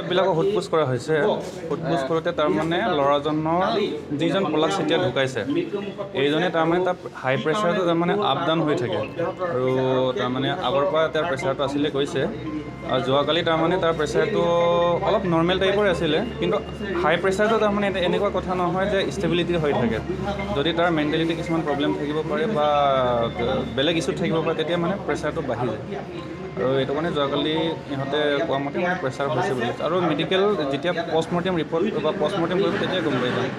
ষ্টাফবিলাকক সোধপোছ কৰা হৈছে। সোধপোছ কৰোঁতে তাৰমানে ল'ৰাজনৰ যিজন পলাশ চেতিয়া ঢুকাইছে এইজনে তাৰমানে তাৰ হাই প্ৰেছাৰটো তাৰমানে আপ ডাউন হৈ থাকে আৰু তাৰমানে আগৰ পৰা তাৰ প্ৰেছাৰটো আছিলে কৈছে। আৰু যোৱাকালি তাৰমানে তাৰ প্ৰেছাৰটো অলপ নৰ্মেল টাইপৰ আছিলে, কিন্তু হাই প্ৰেছাৰটো তাৰমানে এনেকুৱা কথা নহয় যে ষ্টেবিলিটি হৈ থাকে। যদি তাৰ মেণ্টেলিটি কিছুমান প্ৰব্লেম থাকিব পাৰে বা বেলেগ ইছ্যু থাকিব পাৰে তেতিয়া মানে প্ৰেছাৰটো বাঢ়ি যায়। আৰু এইটো কাৰণে যোৱাকালি ইহঁতে কোৱা মতে মানে প্ৰেছাৰ হৈছে বুলি। আৰু মেডিকেল যেতিয়া পষ্টমৰ্টেম ৰিপৰ্ট বা পষ্টমৰ্টেম কৰিব তেতিয়া গম পাই যায়।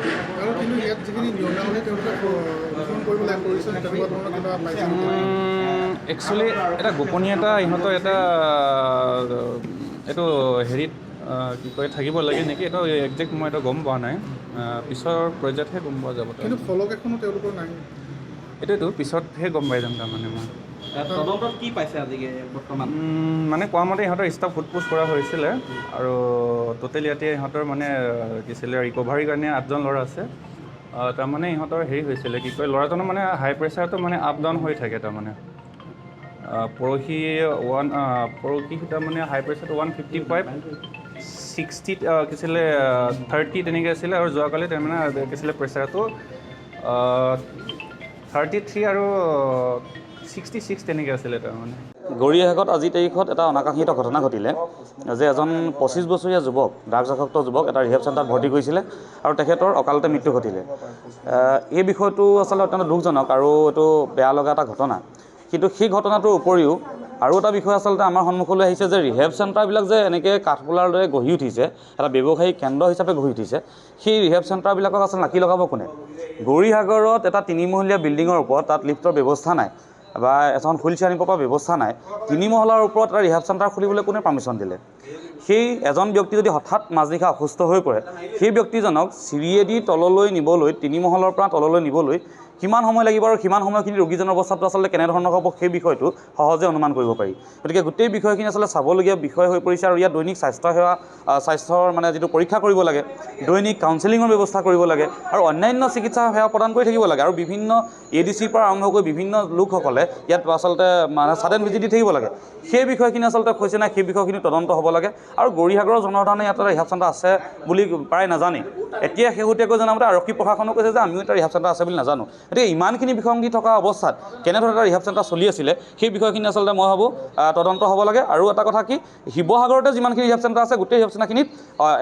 একচুৱেলি এটা গোপনীয়তা ইহঁতৰ এটা এইটো হেৰিত কি কয় থাকিব লাগে নেকি, এইটো একজেক্ট মই এটা গম পোৱা নাই। পিছৰ পৰ্যায়তহে গম পোৱা যাব। কিন্তু ফলক এখনো তেওঁলোকৰ নাই। এইটোতো পিছতহে গম পাই যাম তাৰমানে মই। তদন্তত কি পাইছে আজিকে বৰ্তমান? মানে কোৱা মতে ইহঁতৰ ষ্টাফ সোধপোছ কৰা হৈছিলে আৰু টোটেল ইয়াতে ইহঁতৰ মানে কি আছিলে ৰিকভাৰীৰ কাৰণে 8জন ল'ৰা আছে। তাৰমানে ইহঁতৰ হেৰি হৈছিলে কি কয় ল'ৰাজনৰ মানে হাই প্ৰেছাৰটো মানে আপ ডাউন হৈ থাকে তাৰমানে। পৰহি তাৰমানে হাই প্ৰেছাৰটো 155, 60 কি আছিলে 30 তেনেকৈ আছিলে। আৰু যোৱাকালি তাৰমানে কি আছিলে প্ৰেছাৰটো 33 আৰু 66 তেনেকৈ আছিলে তাৰমানে। গড়িয়াহাটত আজিৰ তাৰিখত এটা অনাকাংক্ষিত ঘটনা ঘটিলে যে এজন 25 বছৰীয়া যুৱক, ড্ৰাগছ আসক্ত যুৱক এটা ৰিহেব চেণ্টাৰত ভৰ্তি কৰিছিলে আৰু তেখেতৰ অকালতে মৃত্যু ঘটিলে। এই বিষয়টো আচলতে অত্যন্ত দুখজনক আৰু এইটো বেয়া লগা এটা ঘটনা। কিন্তু সেই ঘটনাটোৰ উপৰিও আৰু এটা বিষয় আচলতে আমাৰ সন্মুখলৈ আহিছে যে ৰিহেব চেণ্টাৰবিলাক যে এনেকৈ কাঠফুলাৰ দৰে গঢ়ি উঠিছে, এটা ব্যৱসায়িক কেন্দ্ৰ হিচাপে গঢ়ি উঠিছে, সেই ৰিহেব চেণ্টাৰবিলাকক আচলতে নাকি লগাব কোনে? গৌৰীসাগৰত এটা 3মহলীয়া বিল্ডিঙৰ ওপৰত তাত লিফ্টৰ ব্যৱস্থা নাই বা এখন হুইলচেয়াৰ আনিব পৰা ব্যৱস্থা নাই। 3 মহলাৰ ওপৰত এটা ৰিহেব চেণ্টাৰ খুলিবলৈ কোনে পাৰ্মিশ্যন দিলে? সেই এজন ব্যক্তি যদি হঠাৎ মাজনিশা অসুস্থ হৈ পৰে, সেই ব্যক্তিজনক চিৰিয়েদি তললৈ নিবলৈ 3 মহলৰ পৰা তললৈ নিবলৈ কিমান সময় লাগিব আৰু সিমান সময়খিনি ৰোগীজনৰ অৱস্থাটো আচলতে কেনেধৰণৰ হ'ব সেই বিষয়টো সহজে অনুমান কৰিব পাৰি। গতিকে গোটেই বিষয়খিনি আচলতে চাবলগীয়া বিষয় হৈ পৰিছে আৰু ইয়াত দৈনিক স্বাস্থ্যৰ মানে যিটো পৰীক্ষা কৰিব লাগে, দৈনিক কাউন্সেলিঙৰ ব্যৱস্থা কৰিব লাগে আৰু অন্যান্য চিকিৎসা সেৱা প্ৰদান কৰি থাকিব লাগে। আৰু বিভিন্ন ADCৰ পৰা আৰম্ভ কৰি বিভিন্ন লোকসকলে ইয়াত আচলতে মানে ছাডেন ভিজিট দি থাকিব লাগে। সেই বিষয়খিনি আচলতে হৈছে নাই, সেই বিষয়খিনি তদন্ত হ'ব লাগে। আৰু গৌৰীসাগৰৰ জনসাধাৰণে ইয়াত এটা ৰিহাব চেণ্টাৰ আছে বুলি প্ৰায় নাজানে। এতিয়া শেহতীয়াকৈ জনামতে আৰক্ষী প্ৰশাসনেও কৈছে যে আমিও এটা ৰিহাব চেণ্টাৰ আছে বুলি নাজানো। গতিকে ইমানখিনি বিসংগতি থকা অৱস্থাত কেনেধৰণে এটা ৰিহাব চেণ্টাৰ চলি আছিলে সেই বিষয়খিনি আচলতে মই ভাবোঁ তদন্ত হ'ব লাগে। আৰু এটা কথা কি, শিৱসাগৰতে যিমানখিনি ৰিহাব চেণ্টাৰ আছে গোটেই ৰিহাব চেণ্টাৰখিনিত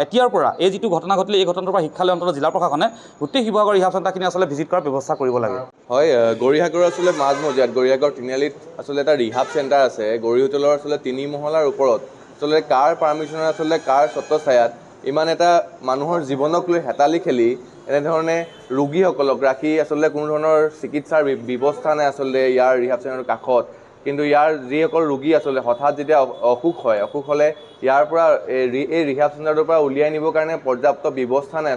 এতিয়াৰ পৰা এই যিটো ঘটনা ঘটিলে এই ঘটনাটোৰ পৰা শিক্ষা লৈ অন্তত জিলা প্ৰশাসনে গোটেই শিৱসাগৰ ৰিহাব চেণ্টাৰখিনি আচলতে ভিজিট কৰাৰ ব্যৱস্থা কৰিব লাগে। হয়, গৌৰীসাগৰ আচলতে মাজমজিয়াত গৌৰীসাগৰ তিনিআলিত আচলতে এটা ৰিহাব চেণ্টাৰ আছে। গৌৰী হোটেলৰ আচলতে 3 মহলাৰ ওপৰত আচলতে কাৰ পাৰ্মিশ্যন আচলতে কাৰ ছত্ৰছায়াত ইমান এটা মানুহৰ জীৱনক লৈ হেতালি খেলি এনেধৰণে ৰোগীসকলক ৰাখি আচলতে কোনো ধৰণৰ চিকিৎসাৰ ব্যৱস্থা নাই আচলতে ইয়াৰ ৰিহাব চেণ্টাৰৰ কাষত। কিন্তু ইয়াৰ যিসকল ৰোগী আচলতে হঠাৎ যেতিয়া অসুখ হ'লে ইয়াৰ পৰা এই ৰিহাব চেণ্টাৰটোৰ পৰা উলিয়াই নিবৰ কাৰণে পৰ্যাপ্ত ব্যৱস্থা নাই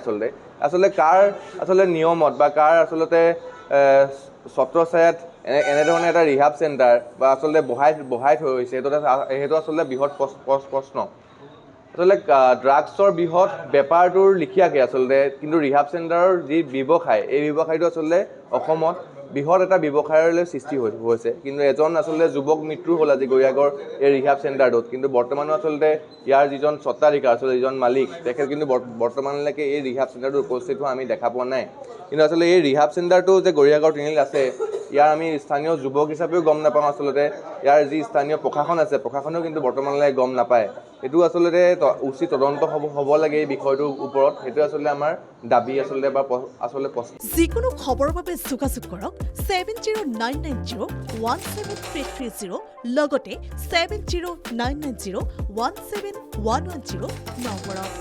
আচলতে কাৰ আচলতে নিয়মত বা কাৰ আচলতে ছত্ৰছায়াত এনেধৰণে এটা ৰিহাব চেণ্টাৰ বা আচলতে বহাই থৈ হৈছে সেইটো আচলতে বৃহৎ প্ৰশ্ন। আচলতে ড্ৰাগছৰ বৃহৎ বেপাৰটোৰ লিখিয়াকৈ আচলতে কিন্তু ৰিহাব চেণ্টাৰৰ যি ব্যৱসায় এই ব্যৱসায়টো আচলতে অসমত বৃহৎ এটা ব্যৱসায়লৈ সৃষ্টি হৈছে। কিন্তু এজন আচলতে যুৱক মৃত্যু হ'ল আজি গৌৰীসাগৰ এই ৰিহাব চেণ্টাৰটোত। কিন্তু বৰ্তমানো আচলতে ইয়াৰ যিজন স্বত্বাধিকাৰ আচলতে যিজন মালিক তেখেত কিন্তু বৰ্তমানলৈকে এই ৰিহাব চেণ্টাৰটোত উপস্থিত হোৱা আমি দেখা পোৱা নাই। কিন্তু আচলতে এই ৰিহাব চেণ্টাৰটো যে গৌৰীসাগৰ তিনিআলিত আছে ইয়াৰ আমি স্থানীয় যুৱক হিচাপেও গম নাপাওঁ। আচলতে ইয়াৰ যি স্থানীয় প্ৰশাসন আছে প্ৰশাসনেও কিন্তু বৰ্তমানলৈ গম নাপায়। এইটো আচলতে উচিত তদন্ত হ'ব লাগে এই বিষয়টোৰ ওপৰত। সেইটো আচলতে আমাৰ দাবী আচলতে বা আচলতে প্ৰশ্ন। যিকোনো খবৰৰ বাবে যোগাযোগ কৰক 7099017330 লগতে 7099017110 নম্বৰত।